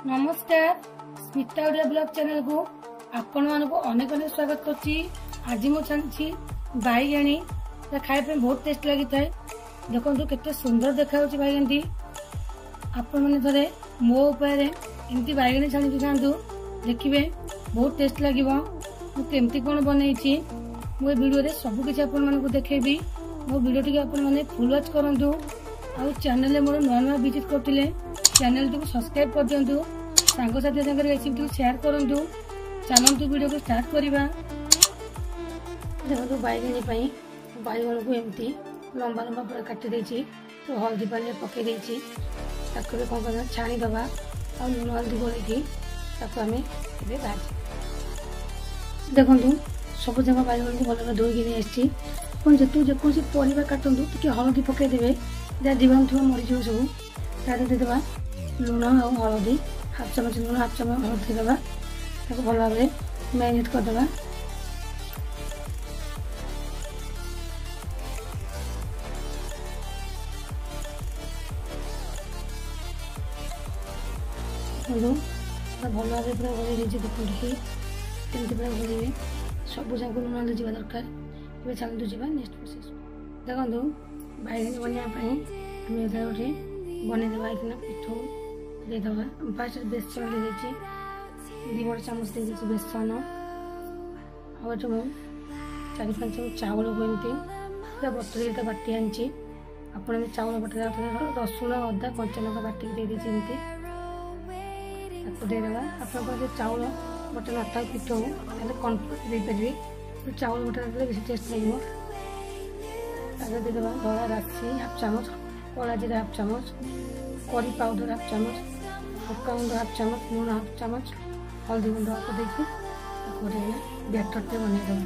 नमस्कार Smita Odia blog channel को आपण मानक अनेक अनेक स्वागत करछि। आज मु छाणी बैगणी खाए पे बहुत टेस्ट लगी था। देखो केते सुंदर देखा बैगणी आपण मैंने थे मो उपाय एमती बैगणी छाणी खातु देखिए बहुत टेस्ट लगे। मुझे कौन बनई मुझे वीडियो रे सब किसी आपण मानक देखेबी। मो वीडियो टी आपण माने फुल वॉच करंतु आ चैनल रे मोर नुआ नुआ विजिट करथिले चैनल टी सब्सक्राइब कर दियंतु सांग साथी संगे रेसिपी शेयर करंतु। चलंतु वीडियो को स्टार्ट करबा। देखो बैगणी पई बैगण को एमती लंबा लंबा पूरा काटी देछि तो हल्दी पानी पके देछि ताको भी कोन कोन छाणी दबा आ लूण हल्दी गोलेकी ताको हमें एबे भाजी। देखंतु सब जगह बैगण को भलो धोई के आछि कोन जेतु जेकोसी परिबा काटंतु टिके हल्दी पके देबे जा जीवाणु थो मरि जो सब तारे दे देबा लूण और हल्दी हाफ चमच लूण हाफ चमच हल्दी देबा ताको भलो भाबे मैरिनेट कर देबा। भल भाव पूरा गोल देखिए केमती पूरा गोल सब जगह लुण हल्दी जावा दरकार। ये चलते जावा नेक्स्ट प्रोसेस देखो बैगणी बनाई गोटे बनईदेवा कि पिठू देदेवा। फास्ट बेसन दे दी बड़ चामच दे बेसन और चार पाँच चामच चाउल को एमती पूरा बतुरी बाटी आनी आपड़ चाउल बटा रसुण अदा कंचा लंका बाटिक दे देती देदेवा। आप चाउल बटा नथा पिठ हो कॉर्नफ्लोर देपारे चाउल बटा बेस टेस्ट लगे। देदेवा धला राशि हाफ चामच कला जीरा हाफ चामच करी पाउडर हाफ चामच लंका गुंड हाफ चामच लूण हाफ चामच हल्दी गुंड हाफ देखिए बैटर टे बनईदेवा।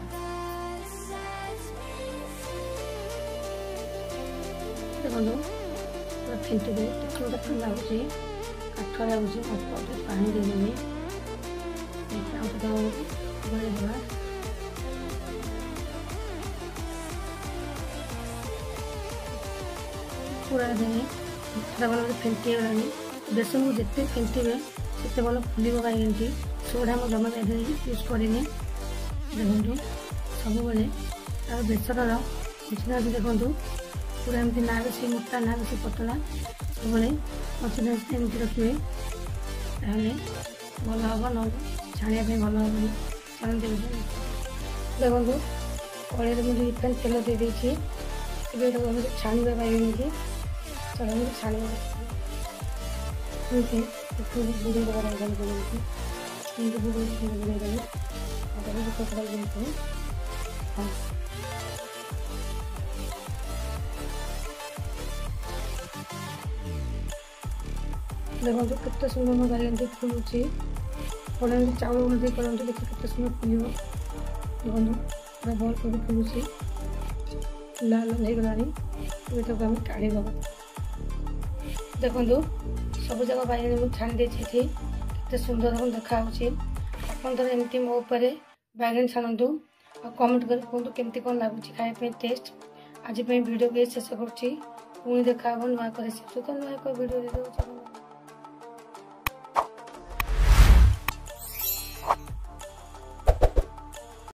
देखो पूरा फेंटी दे गोटे लगुच काठ लगुच अल्प पानी देदेवी गोलेदेवा। पूरा भल फेंटी गलानी बेसन को जिते फेंटे से भल फुल बैगणी सोडा मैं जमा यूज करनी। देखो सब बेसर कन्सिस्टेंसी देखो पूरा एमती ना बेसी मोटा ना बेसी पतला सब कन्सिस्टेंसी एमती रखिए भल हम न छाणिया भल हम छाणती। देखो कड़े मुझे रिफाइन तेल दे देछि छाणिबा बैगणी की चलो छाणिया बुड़े दबार देखो केते सुंदर मो बैगणी फुलुची पड़े चाउल गुंड करते देखिए केते सुंदर फुल देखो पूरा बल कर फुलुची लाल हो गला आम काढ़ीदबा। देखो सब जगह बैगणी मुझे छाणी देती केते सुंदर देखा आप एमती मो उपर बैगणी छाणु और कमेंट कर कहूँ केमती कौन लगुच खाने टेस्ट। आज वीडियो के शेष कर देखा नुआ कर नुआ वीडियो।